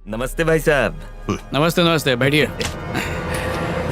नमस्ते भाई साहब। नमस्ते नमस्ते, बैठिए।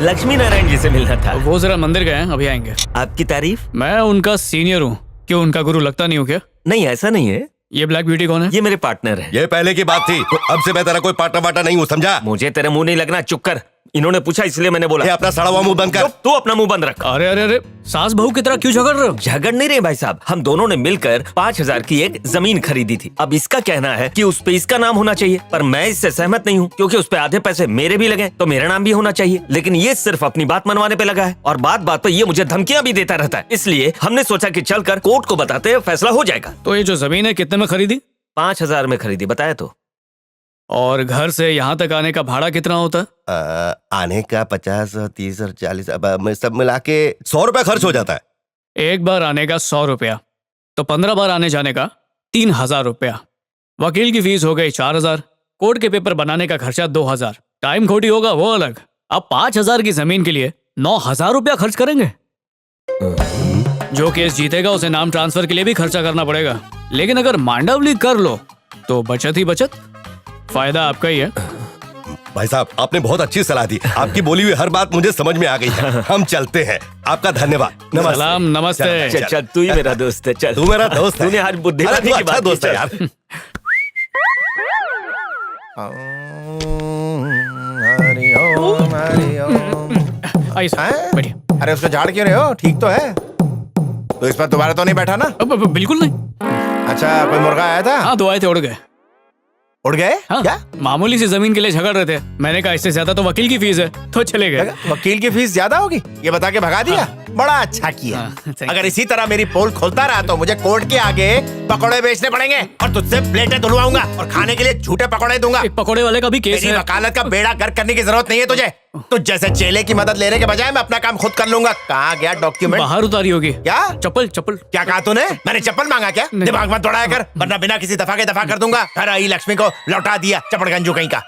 लक्ष्मी नारायण जी से मिलना था। वो जरा मंदिर गए हैं, अभी आएंगे। आपकी तारीफ? मैं उनका सीनियर हूँ, क्यों उनका गुरु लगता नहीं हूँ क्या? नहीं, ऐसा नहीं है। ये ब्लैक ब्यूटी कौन है? ये मेरे पार्टनर है। ये पहले की बात थी, अब से मैं तेरा कोई पार्टनर वाटा नहीं हूँ, समझा? मुझे तेरे मुंह नहीं लगना, चुप कर। इन्होंने पूछा इसलिए मैंने बोला। ये अपना सड़ा हुआ मुंह बंद कर। तू अपना मुंह बंद रख। अरे अरे अरे, सास बहू की तरह क्यों झगड़ रहे हो? झगड़ नहीं रहे भाई साहब, हम दोनों ने मिलकर 5,000 की एक जमीन खरीदी थी। अब इसका कहना है कि उस पे इसका नाम होना चाहिए, पर मैं इससे सहमत नहीं हूँ क्योंकि उस पे आधे पैसे मेरे भी लगे तो मेरा नाम भी होना चाहिए। लेकिन ये सिर्फ अपनी बात मनवाने पे लगा है और बात बात पे ये मुझे धमकियां भी देता रहता है। इसलिए हमने सोचा कि चलकर कोर्ट को बताते फैसला हो जाएगा। तो ये जो जमीन है कितने में खरीदी? 5,000 में खरीदी, बताया तो। और घर से यहाँ तक आने का भाड़ा कितना होता है? आने का 50, 30 और 40, सब मिला के 100 रुपया खर्च हो जाता है। एक बार आने का 100 रुपया, तो 15 बार आने जाने का 3,000 रुपया। वकील की फीस हो गई 4,000, कोर्ट के पेपर बनाने का खर्चा 2,000, टाइम खोटी होगा वो अलग। अब 5,000 की जमीन के लिए 9,000 रुपया खर्च करेंगे। जो केस जीतेगा उसे नाम ट्रांसफर के लिए भी खर्चा करना पड़ेगा। लेकिन अगर मांडवली कर लो तो बचत ही बचत, फायदा आपका ही है। भाई साहब, आपने बहुत अच्छी सलाह दी। आपकी बोली हुई हर बात मुझे समझ में आ गई है। हम चलते हैं, आपका धन्यवाद। नमस्ते। सलाम, नमस्ते। चल चल, तू ही मेरा दोस्त है। चल, तू मेरा दोस्त है। तूने आज बुद्धिमानी की बात दोस्त है यार। आइए सर, बैठिए। अरे उसको झाड़ क्यों रहे हो? ठीक तो है। तो इस पर दोबारा तो नहीं बैठा ना? अब बिल्कुल नहीं। अच्छा, कोई मुर्गा आया था? हाँ, 2 आए थे, उड़ गए। उड़ गए? हाँ, क्या? मामूली सी जमीन के लिए झगड़ रहे थे। मैंने कहा इससे ज्यादा तो वकील की फीस है, तो चले गए। वकील की फीस ज्यादा होगी, ये बता के भगा दिया। बड़ा अच्छा किया। thank अगर इसी तरह मेरी पोल खोलता रहा तो मुझे कोर्ट के आगे पकौड़े बेचने पड़ेंगे और तुझसे प्लेटें धुलवाऊंगा और खाने के लिए झूठे पकौड़े दूंगा। एक पकोड़े वाले का भी केस मेरी है। वकालत का बेड़ा गर्क करने की जरूरत नहीं है तुझे। तुझ जैसे चेले की मदद लेने के बजाय मैं अपना काम खुद कर लूंगा। कहाँ गया डॉक्यूमेंट? बाहर उतारी होगी। क्या? चप्पल चप्पल। क्या कहा तूने? मैंने चप्पल मांगा क्या? नहीं। दिमाग मत दौड़ाया कर, वरना बिना किसी दफा के दफा कर दूंगा। घर आई लक्ष्मी को लौटा दिया, चपड़गंजू कहीं का।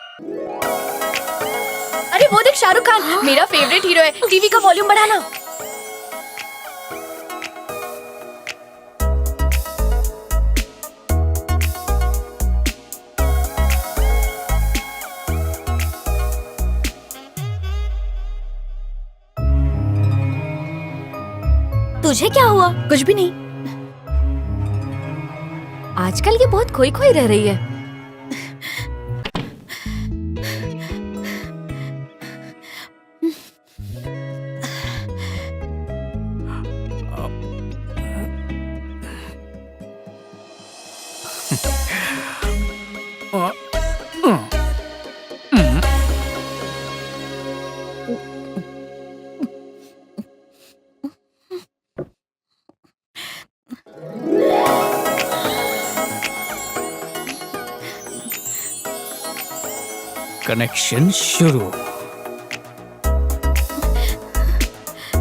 अरे वो देख, शाहरुख खान मेरा फेवरेट हीरो है। टीवी का वॉल्यूम बढ़ाना। तुझे क्या हुआ? कुछ भी नहीं। आजकल ये बहुत खोई खोई रह रही है। कनेक्शन शुरू।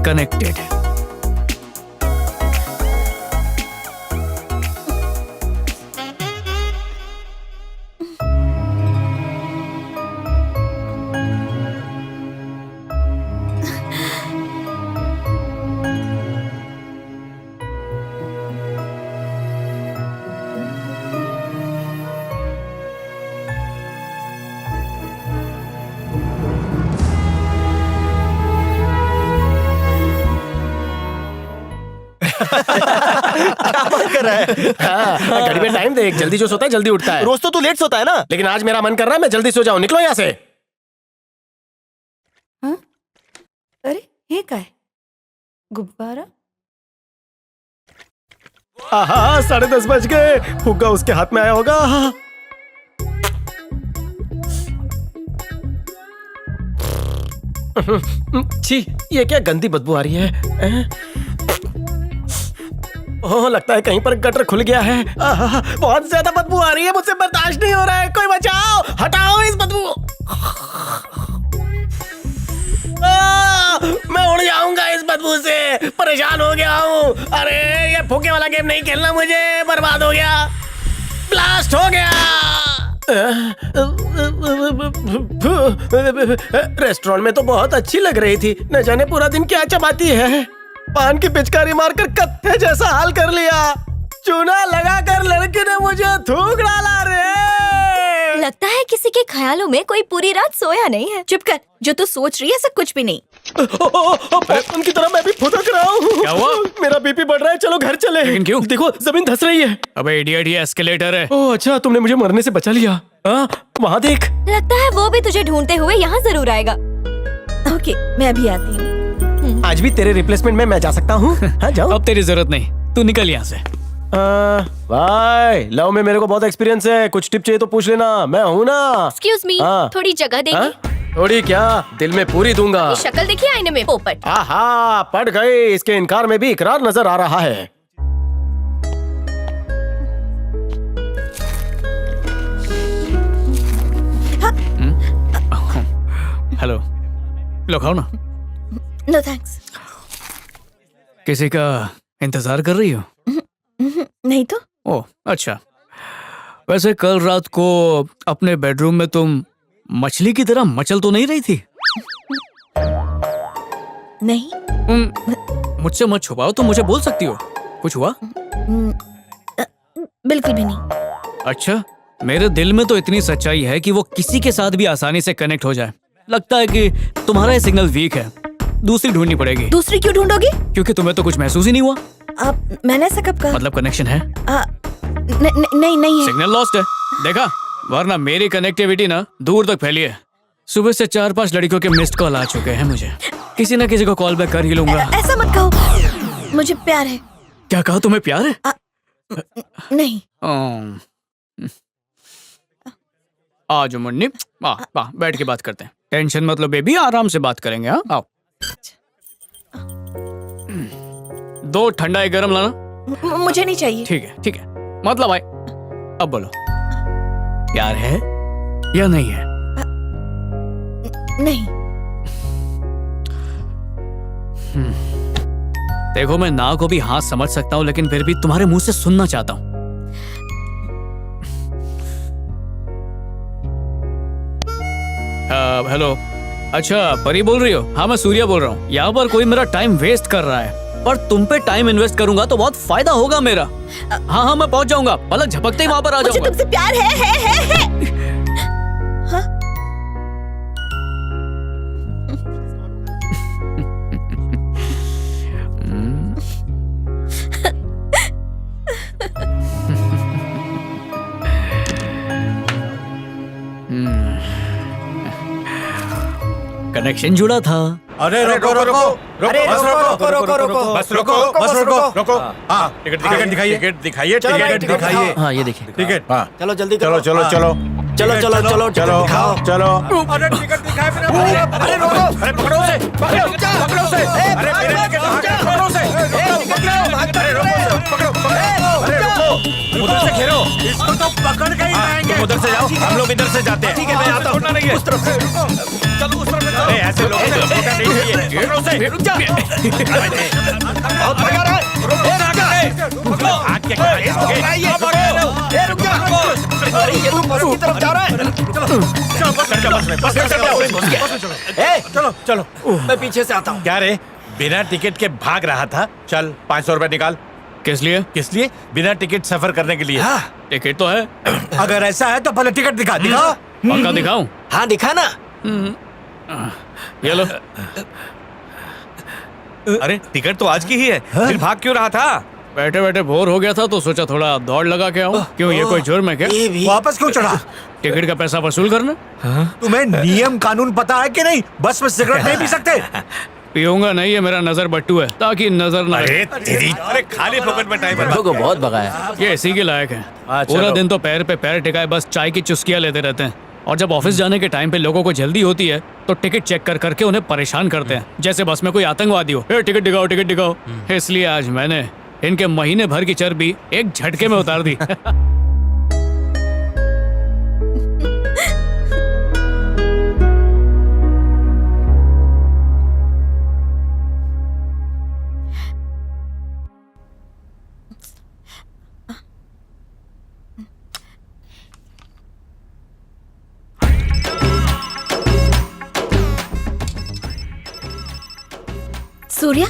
कनेक्टेड। कर रहा है। हाँ, घड़ी में टाइम देख, जल्दी जो सोता है जल्दी उठता है। रोज तो तू लेट सोता है ना, लेकिन आज मेरा मन कर रहा है मैं जल्दी सो जाऊं। निकलो यहाँ से। हाँ? अरे ये क्या है? गुब्बारा? आहा, 10:30 बज गए। फुग्गा उसके हाथ में आया होगा। छी, ये क्या गंदी बदबू आ रही है। ओह, लगता है कहीं पर गटर खुल गया है। आहा, बहुत ज्यादा बदबू आ रही है, मुझसे बर्दाश्त नहीं हो रहा है। कोई बचाओ, हटाओ इस बदबू। मैं उड़ जाऊंगा इस बदबू से, परेशान हो गया हूँ। अरे ये फुगे वाला गेम नहीं खेलना मुझे, बर्बाद हो गया, ब्लास्ट हो गया। रेस्टोरेंट में तो बहुत अच्छी लग रही थी, न जाने पूरा दिन क्या चबाती है। पान की पिचकारी मारकर कत्थे जैसा हाल कर लिया। चूना लगाकर लड़की ने मुझे थूक डाला रे। लगता है किसी के ख्यालों में कोई पूरी रात सोया नहीं है। चुप कर, जो तू सोच रही है ऐसा कुछ भी नहीं। उनकी तरह मैं भी फुदक रहा हूँ। क्या हुआ? मेरा बीपी बढ़ रहा है, चलो घर चले। लेकिन क्यों? देखो जमीन धंस रही है। अबे इडियट, ये एस्केलेटर है। ओह अच्छा, तुमने मुझे मरने से बचा लिया। वहाँ देख। लगता है वो भी तुझे ढूंढते हुए यहाँ जरूर आएगा। ओके, मैं अभी आती हूँ। आज भी तेरे रिप्लेसमेंट में मैं जा सकता हूँ। हाँ जाओ। अब तेरी जरूरत नहीं, तू निकल यहाँ से। भाई लव में मेरे को बहुत एक्सपीरियंस है, कुछ टिप चाहिए तो पूछ लेना, मैं हूँ ना। एक्सक्यूज मी, हाँ। थोड़ी जगह देगी? थोड़ी क्या, दिल में पूरी दूंगा। शक्ल देखी आईने में, पोपट। आहा, पड़ गई। इसके इनकार में भी इकरार नजर आ रहा है। हेलो, लो खाओ ना। No thanks. किसी का इंतजार कर रही हो? नहीं तो। ओह अच्छा। वैसे कल रात को अपने बेडरूम में तुम मछली की तरह मचल तो नहीं रही थी? नहीं। मुझसे मत छुपाओ, तो मुझे बोल सकती हो। कुछ हुआ? बिल्कुल भी नहीं। अच्छा, मेरे दिल में तो इतनी सच्चाई है कि वो किसी के साथ भी आसानी से कनेक्ट हो जाए। लगता है कि तुम्हारा ये सिग्नल वीक है, दूसरी ढूंढनी पड़ेगी। दूसरी क्यों ढूंढोगी? क्योंकि तुम्हें तो कुछ महसूस ही नहीं हुआ। मैंने ऐसा कब कहा? मतलब कनेक्शन है? नहीं है। सिग्नल लॉस्ट है, देखा? वरना मेरी कनेक्टिविटी ना दूर तक फैली है। सुबह से 4-5 लड़कियों के मिस्ड कॉल आ चुके हैं मुझे। किसी न किसी को कॉल बैक कर ही लूंगा। ऐसा मत कहो, मुझे प्यार है। क्या कहा? तुम्हें प्यार है? नहीं। आज मुन्नी, बैठ के बात करते हैं। टेंशन मत लो बेबी, आराम से बात करेंगे। हाँ आओ। 2 ठंडा 1 गरम लाना। मुझे नहीं चाहिए। ठीक है ठीक है, मतलब भाई अब बोलो, प्यार है या नहीं है? नहीं। देखो, मैं ना को भी हाँ समझ सकता हूँ, लेकिन फिर भी तुम्हारे मुंह से सुनना चाहता हूँ। हेलो, अच्छा परी बोल रही हो? हाँ मैं सूर्या बोल रहा हूँ। यहाँ पर कोई मेरा टाइम वेस्ट कर रहा है, पर तुम पे टाइम इन्वेस्ट करूंगा तो बहुत फायदा होगा मेरा। हाँ हाँ मैं पहुंच जाऊंगा, पलक झपकते ही वहाँ पर आ मुझे जाऊंगा। तुमसे प्यार है। हाँ? कनेक्शन जुड़ा था। अरे रुको रुको रुको, बस रुको। हाँ, टिकट दिखाइए, टिकट दिखाइए। हाँ ये देखिए। टिकट, हाँ चलो जल्दी चलो चलो चलो चलो दिखाओ चलो। अरे टिकट दिखाए फिर। अरे रोको, अरे पकड़ो उसे, पकड़ो उसे। अरे मेरे टिकट पकड़ो उसे, अरे रोको, अरे रुको, उधर से घेरो। इसको तो पकड़ के ही लाएंगे। तुम उधर से जाओ, हम लोग इधर से जाते हैं। ठीक है, मैं आता हूँ। उस तरफ से चलो, उस तरफ से चलो। ऐसे लोग नहीं चाहिए। घेरो उसे। रुक जा। बहुत भगा रहा है। रुको, आग के रुक जा। अरे ये तो बस की तरफ जा रहा है। चलो चलो, मैं पीछे से आता हूँ। क्या रे, बिना टिकट के भाग रहा था? चल 500 रुपए निकाल। किस लिए? किस लिए? बिना टिकट सफर करने के लिए। टिकट तो है। अगर ऐसा है तो पहले टिकट दिखा। पक्का दिखाऊं? हाँ दिखा ना। ये लो। अरे टिकट तो आज की ही है, फिर भाग क्यों रहा था? बैठे बैठे बोर हो गया था तो सोचा थोड़ा दौड़ लगा के आऊं। क्यों, ये कोई जुर्म है क्या? ये भी। वापस क्यों चढ़ा? टिकट का पैसा वसूल करना। तुम्हें नियम कानून पता है कि नहीं? बस में सिगरेट नहीं पी सकते। पीऊंगा नहीं, ये मेरा नजर बट्टू है, ताकि नजर ना अरे लगे। तेरी, अरे खाली फोकट में टाइम बर्बाद। को बहुत भगाया। ये इसी के लायक है। चलो। पूरा दिन तो पैर पे पैर टिकाए बस चाय की चुस्कियां लेते रहते हैं, और जब ऑफिस जाने के टाइम पे लोगों को जल्दी होती है तो टिकट चेक कर करके उन्हें परेशान करते हैं, जैसे बस में कोई आतंकवादी हो। टिकट दिखाओ, टिकट दिखाओ। इसलिए आज मैंने इनके महीने भर की चर्बी एक झटके में उतार दी। सूर्या,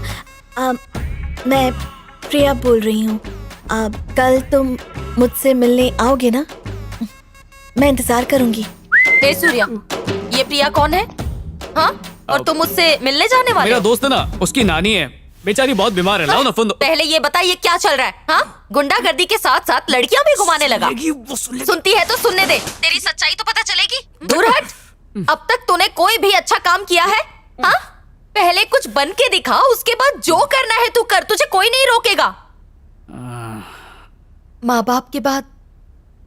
मैं प्रिया बोल रही हूँ। कल तुम मुझसे मिलने आओगे ना? मैं इंतजार करूंगी। हे सूर्या, ये प्रिया कौन है? हाँ, और तुम मुझसे मिलने जाने वाले मेरा हो? दोस्त है ना, उसकी नानी है, बेचारी बहुत बीमार है। लाओ ना फोन दो। पहले ये बता, ये क्या चल रहा है? हाँ, गुंडागर्दी के साथ साथ लड़कियां भी घुमाने लगा। सुनती है तो सुनने दे, तेरी सच्चाई तो पता चलेगी। दूर हट। अब तक तूने कोई भी अच्छा काम किया है? हाँ, पहले कुछ बन के दिखा, उसके बाद जो करना है तू कर, तुझे कोई नहीं रोकेगा। माँ बाप के बाद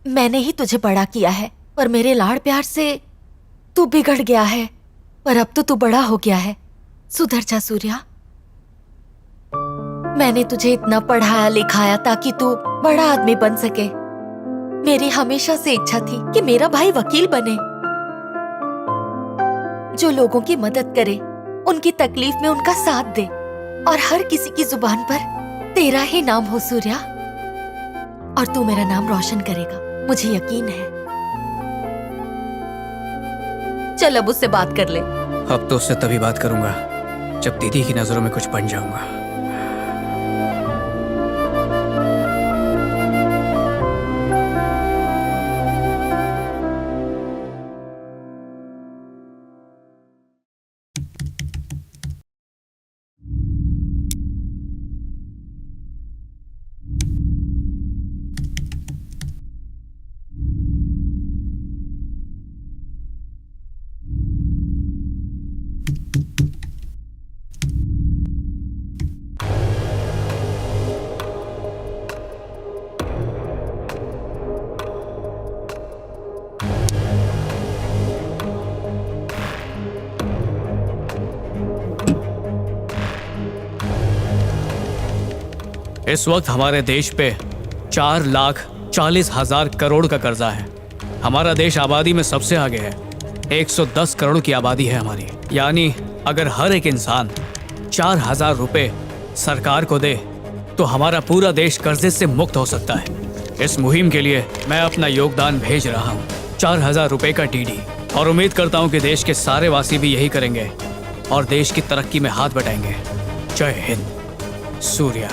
मैंने ही तुझे बड़ा किया है, पर मेरे लाड़ प्यार से तू बिगड़ गया है। पर अब तो तू बड़ा हो गया है, सुधर जा सूर्या। मैंने तुझे इतना पढ़ाया लिखाया ताकि तू बड़ा आदमी बन सके। मेरी हमेशा से इच्छा थी कि मेरा भाई वकील बने, जो लोगों की मदद करे, उनकी तकलीफ में उनका साथ दे, और हर किसी की जुबान पर तेरा ही नाम हो सूर्या। और तू मेरा नाम रोशन करेगा, मुझे यकीन है। चल अब उससे बात कर ले। अब तो उससे तभी बात करूंगा जब दीदी की नजरों में कुछ बन जाऊंगा। इस वक्त हमारे देश पे 4,40,000 करोड़ का कर्जा है। हमारा देश आबादी में सबसे आगे है, 110 करोड़ की आबादी है हमारी। यानी अगर हर एक इंसान 4,000 रुपए सरकार को दे तो हमारा पूरा देश कर्जे से मुक्त हो सकता है। इस मुहिम के लिए मैं अपना योगदान भेज रहा हूँ, 4,000 रुपए का डीडी, और उम्मीद करता हूँ कि देश के सारे वासी भी यही करेंगे और देश की तरक्की में हाथ बटाएंगे। जय हिंद, सूर्या।